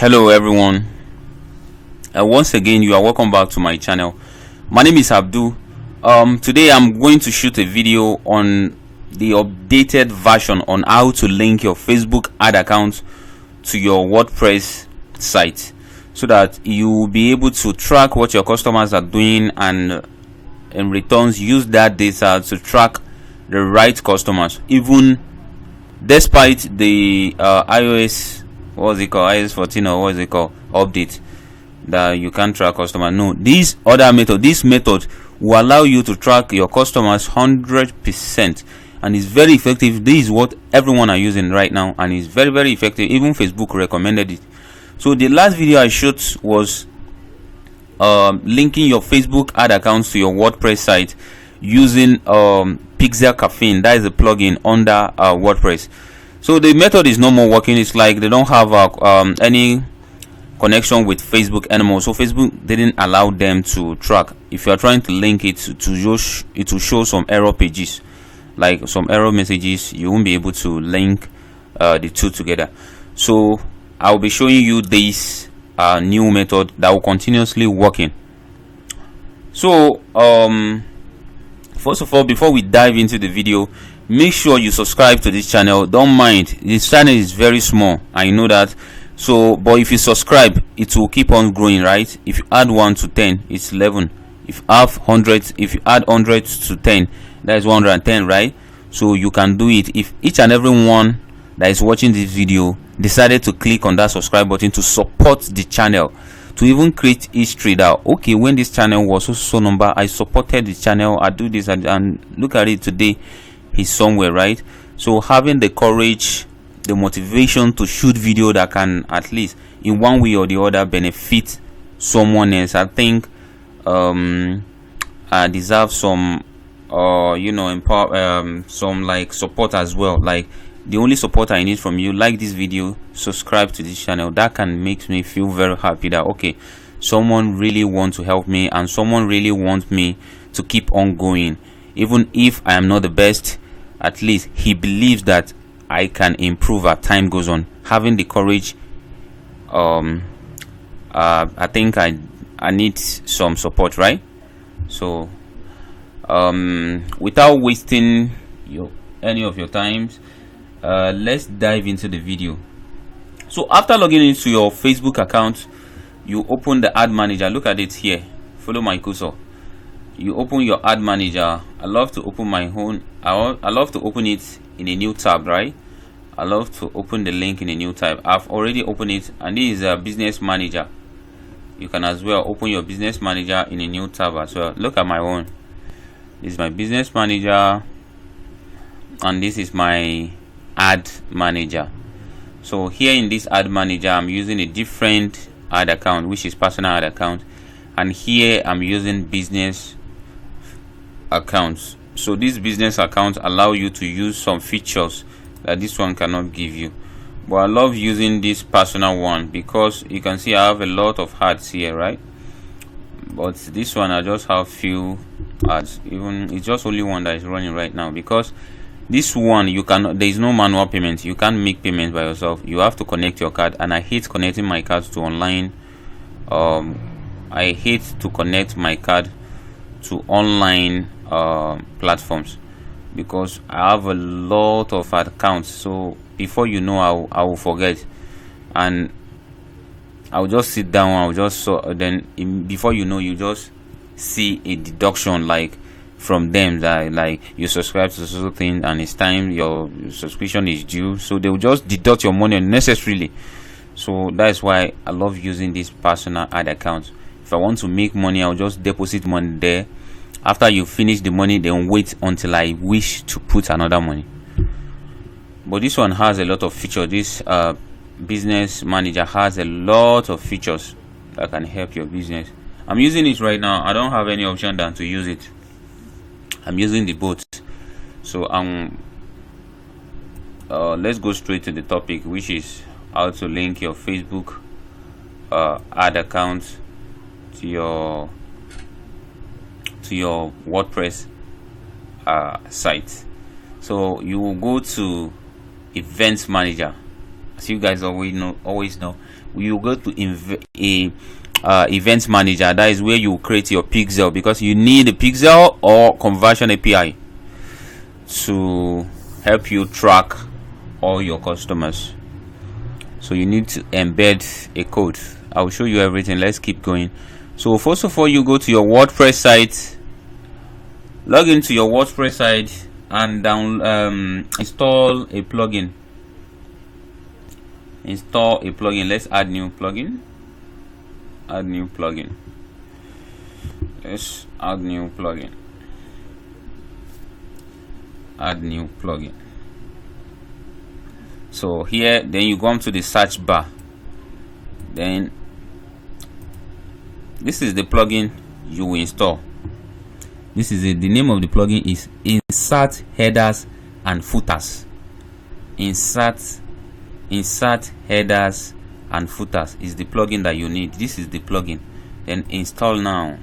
Hello everyone, once again you are welcome back to my channel. My name is Abdul. Today I'm going to shoot a video on the updated version on how to link your Facebook ad account to your WordPress site, so that you will be able to track what your customers are doing, and in returns use that data to track the right customers, even despite the iOS, what's it called, iOS 14 or what's it called, update, that you can't track customer. No, this method will allow you to track your customers 100%, and it's very effective. This is what everyone are using right now, and it's very effective. Even Facebook recommended it. So the last video I shot was linking your Facebook ad accounts to your WordPress site using Pixel Caffeine. That is a plugin under WordPress. So the method is no more working. It's like they don't have any connection with Facebook anymore, so Facebook didn't allow them to track. If you are trying to link it it will show some error pages, like some error messages. You won't be able to link the two together. So I'll be showing you this new method that will continuously working. So first of all, before we dive into the video, make sure you subscribe to this channel. Don't mind, this channel is very small, I know that. So but if you subscribe, it will keep on growing, right? If you add 1 to 10, it's 11. If you have 100, if you add 100 to 10, that is 110, right? So you can do it. If each and every one that is watching this video decided to click on that subscribe button to support the channel, to even create history that, okay, when this channel was so number, I supported the channel, I do this, and look at it today, he's somewhere, right? So having the courage, the motivation to shoot video that can at least in one way or the other benefit someone else, I think I deserve some some like support as well. Like, the only support I need from you, like this video, subscribe to this channel. That can make me feel very happy that, okay, someone really wants to help me, and someone really wants me to keep on going. Even if I am not the best, at least he believes that I can improve as time goes on. Having the courage, I think I need some support, right? So without wasting any of your times, let's dive into the video. So after logging into your Facebook account, you open the ad manager. Look at it here, follow my cursor. You open your ad manager. I love to open my own. I love to open it in a new tab, right? I love to open the link in a new tab. I've already opened it, and this is a business manager. You can as well open your business manager in a new tab as well. Look at my own. This is my business manager, and this is my ad manager. So here in this ad manager, I'm using a different ad account, which is personal ad account, and here I'm using business accounts. So these business accounts allow you to use some features that this one cannot give you, but I love using this personal one because you can see I have a lot of ads here, right? But this one I just have few ads. Even it's just only one that is running right now, because this one you cannot, there is no manual payment. You can't make payments by yourself. You have to connect your card, and I hate connecting my cards to online. I hate to connect my card to online platforms, because I have a lot of accounts. So before you know, I will forget, and I'll just sit down. I'll just before you know, you just see a deduction like from them that, like, you subscribe to social thing and it's time your subscription is due, so they will just deduct your money unnecessarily. So that's why I love using this personal ad account. If I want to make money, I'll just deposit money there. After you finish the money, then wait until I wish to put another money. But this one has a lot of features. This business manager has a lot of features that can help your business. I'm using it right now. I don't have any option than to use it. I'm using the both. So let's go straight to the topic, which is how to link your Facebook ad account to your WordPress site. So you will go to Events Manager. as you guys always know, you go to event manager. That is where you create your pixel, because you need a pixel or conversion API to help you track all your customers. So you need to embed a code. I will show you everything. Let's keep going. So first of all, you go to your WordPress site, log into your WordPress site, and install a plugin. Let's add new plugin. Let's add new plugin. So here, then you go to the search bar. Then this is the plugin you will install. This is it. The name of the plugin is Insert Headers and Footers. Insert Headers and Footers is the plugin that you need. This is the plugin. Then install now.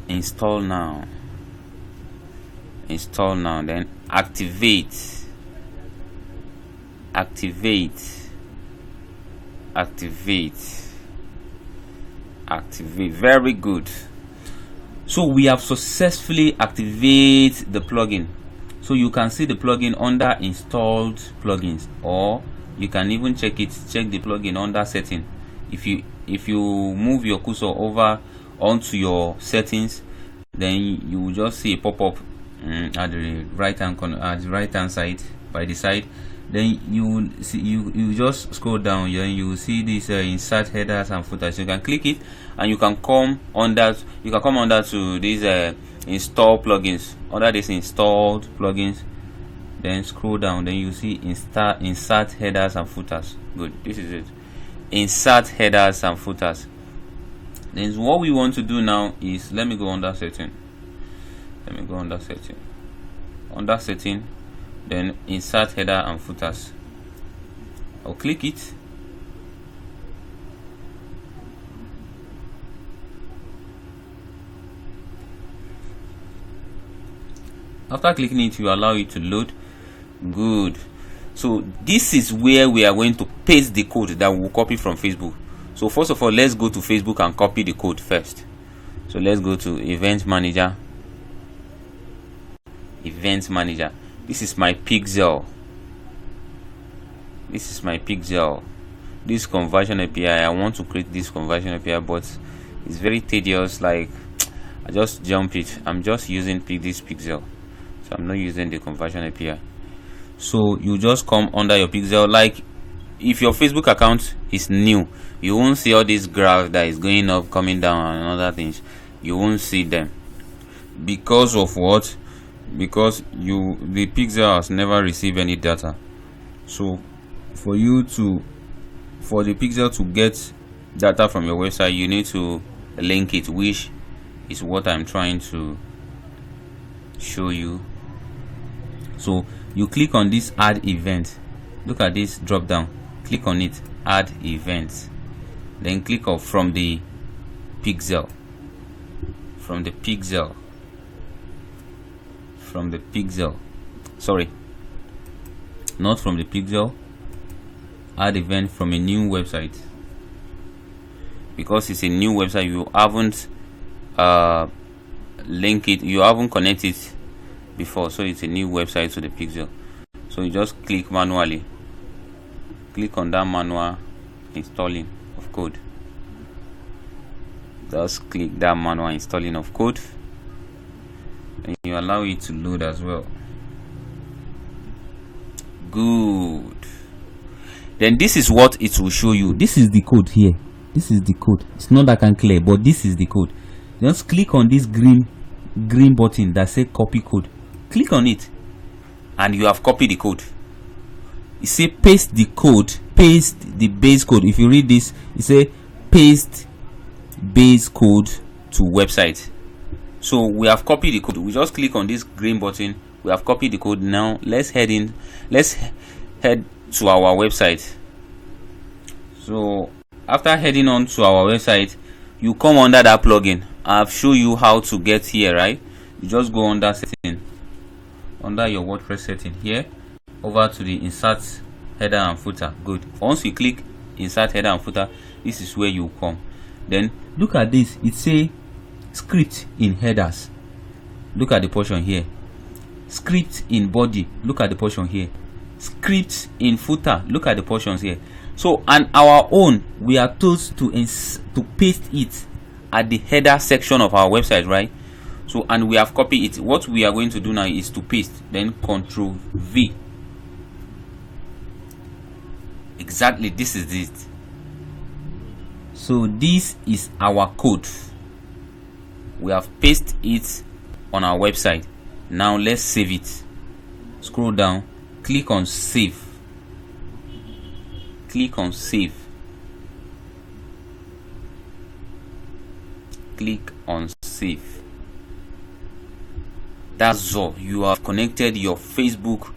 Then activate. Very good. So we have successfully activated the plugin. So you can see the plugin under installed plugins, or you can even check the plugin under setting. If you move your cursor over onto your settings, then you will just see a pop-up at the right hand side, by the side. Then you just scroll down, then you will see this insert headers and footers. You can click it, and you can come under to these install plugins. Under this installed plugins, then scroll down, then you see insert headers and footers. Good, this is it. Insert headers and footers. Then what we want to do now is, let me go under setting. Under setting, then insert header and footers. I'll click it. After clicking it, you allow it to load. Good. So this is where we are going to paste the code that we will copy from Facebook. So first of all, let's go to Facebook and copy the code first. So let's go to Event Manager. This is my pixel. This conversion API, I want to create this conversion API, but it's very tedious. Like, I just jump it. I'm just using this pixel, so I'm not using the conversion API. So you just come under your pixel. Like, if your Facebook account is new, you won't see all these graphs that is going up, coming down, and other things. You won't see them because of what? Because the pixel has never received any data. So for the pixel to get data from your website, you need to link it, which is what I'm trying to show you. So you click on this add event. Look at this drop down, click on it, add event, then click off from the pixel, sorry, not from the pixel. Add event from a new website, because it's a new website. You haven't link it, you haven't connected before, so it's a new website to the pixel. So you just click manually, click on that manual installing of code. Just click that manual installing of code, and you allow it to load as well. Good. Then this is what it will show you. This is the code here. This is the code. It's not that can clear, but this is the code. Just click on this green button that says copy code. Click on it, and you have copied the code. It say paste the code, paste the base code. If you read this, it say paste base code to website. So we have copied the code. We just click on this green button. We have copied the code. Now let's head to our website. So after heading on to our website, you come under that plugin. I've shown you how to get here, right? You just go under setting, under your WordPress setting here, over to the insert header and footer. Good. Once you click insert header and footer, this is where you come. Then look at this, it say script in headers. Look at the portion here. Script in body, look at the portion here. Script in footer, look at the portions here. So, and our own, we are told to paste it at the header section of our website, right? So, and we have copied it. What we are going to do now is to paste, then Control V. Exactly, this is it. So this is our code. We have pasted it on our website. Now let's save it. Scroll down, click on save. Click on save. Click on save. That's all. You have connected your Facebook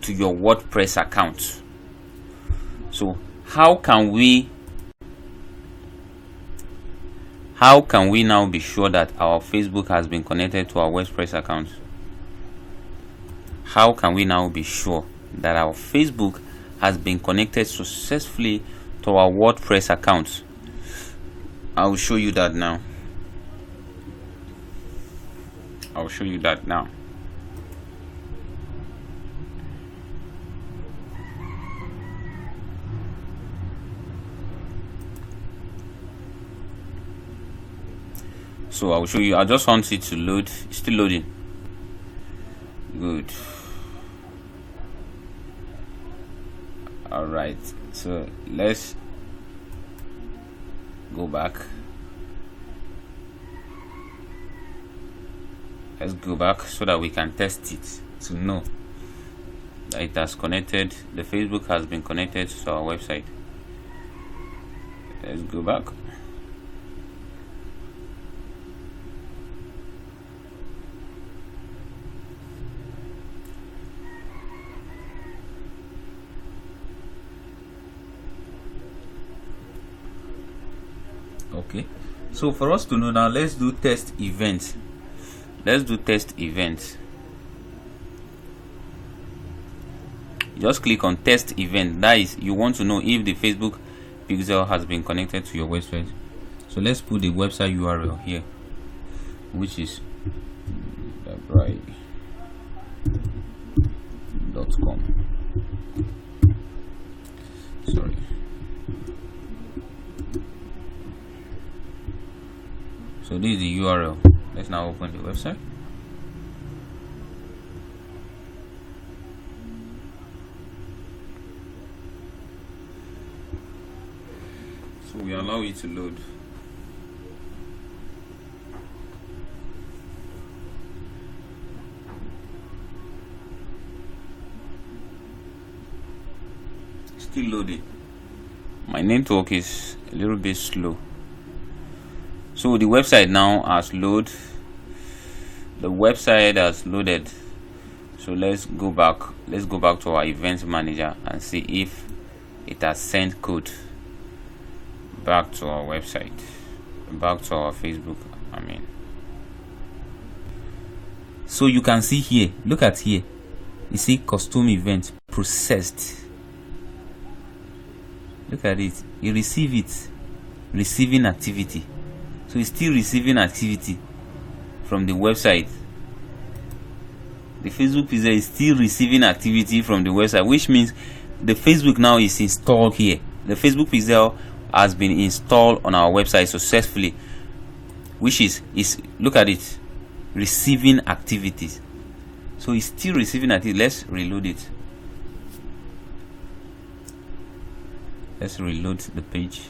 to your WordPress account. So how can we now be sure that our Facebook has been connected to our WordPress account? How can we now be sure that our Facebook has been connected successfully to our WordPress account? I will show you that now. So I will show you. I just want it to load. It's still loading. Good. All right. So let's go back. Let's go back so that we can test it to know that it has connected. The Facebook has been connected to our website. Let's go back. Okay, so for us to know now, let's do test event. Just click on test event. That is, you want to know if the Facebook pixel has been connected to your website. So let's put the website URL here, which is .com. Sorry. So this is the URL. Let's now open the website. So we allow it to load. Still loading. My network is a little bit slow. So the website now has loaded. The website has loaded. So let's go back to our event manager and see if it has sent code back to our website, back to our Facebook. So you can see here, look at here, you see custom event processed. Look at it, you receive it, receiving activity. So it's still receiving activity from the website. The Facebook user is still receiving activity from the website, which means the Facebook now is installed here. The Facebook user has been installed on our website successfully, which is look at it, receiving activities. So it's still receiving activity. Let's reload it. Let's reload the page.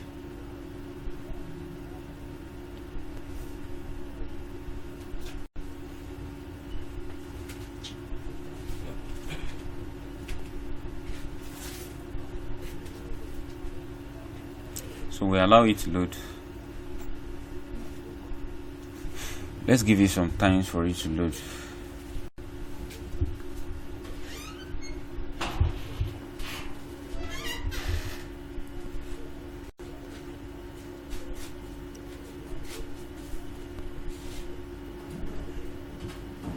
So we allow it to load. Let's give it some time for it to load.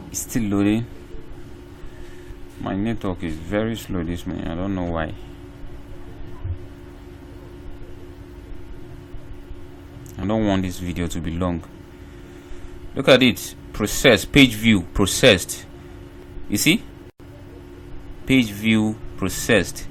It's still loading. My My network is very slow this morning. I don't know why. I don't want this video to be long. Look at it. Process, page view, processed. You see? Page view processed.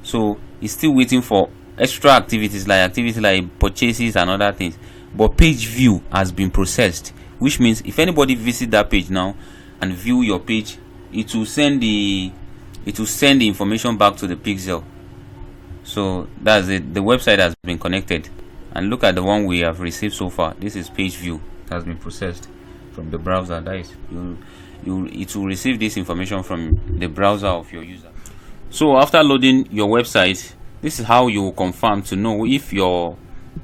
So it's still waiting for extra activities like purchases and other things. But page view has been processed, which means if anybody visit that page now and view your page, it will send the information back to the pixel. So that's it. The website has been connected. And look at the one we have received so far. This is page view. It has been processed from the browser. That is, it will receive this information from the browser of your user. So after loading your website, this is how you will confirm to know if your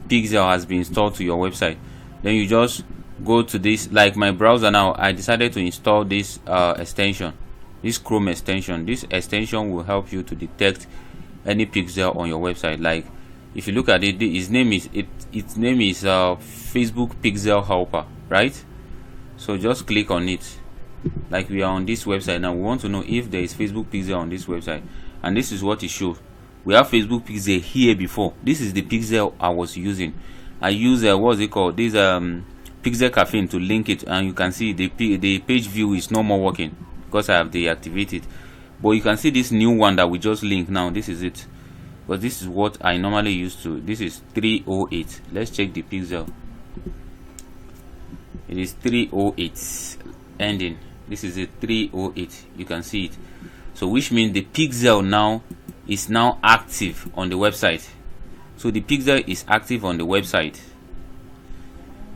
pixel has been installed to your website. Then you just go to this, like my browser now. I decided to install this extension, this Chrome extension. This extension will help you to detect any pixel on your website. Like if you look at it, its name is Facebook Pixel Helper, right? So just click on it. Like we are on this website now, we want to know if there is Facebook Pixel on this website, and this is what it shows. We have Facebook Pixel here before. This is the pixel I was using. I use what's it called, this Pixel Caffeine to link it, and you can see the page view is no more working because I have deactivated. But you can see this new one that we just linked now. This is it, but this is what I normally use to. This is 308. Let's check the pixel. It is 308 ending. This is a 308. You can see it. So which means the pixel now is now active on the website. So the pixel is active on the website.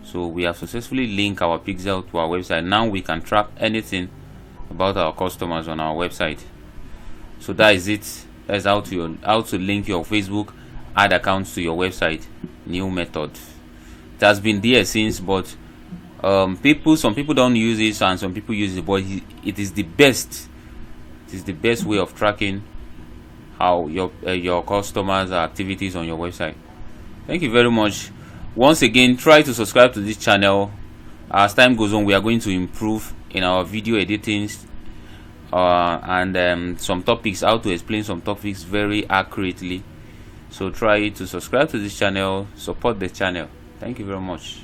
So we have successfully linked our pixel to our website. Now we can track anything about our customers on our website. So that is it. That's how to link your Facebook ad accounts to your website. New method. It has been there since, but some people don't use it and some people use it, but it is the best. It is the best way of tracking how your customers' activities on your website. Thank you very much. Once again, try to subscribe to this channel. As time goes on, we are going to improve in our video editing and some topics, how to explain some topics very accurately. So try to subscribe to this channel, support the channel. Thank you very much.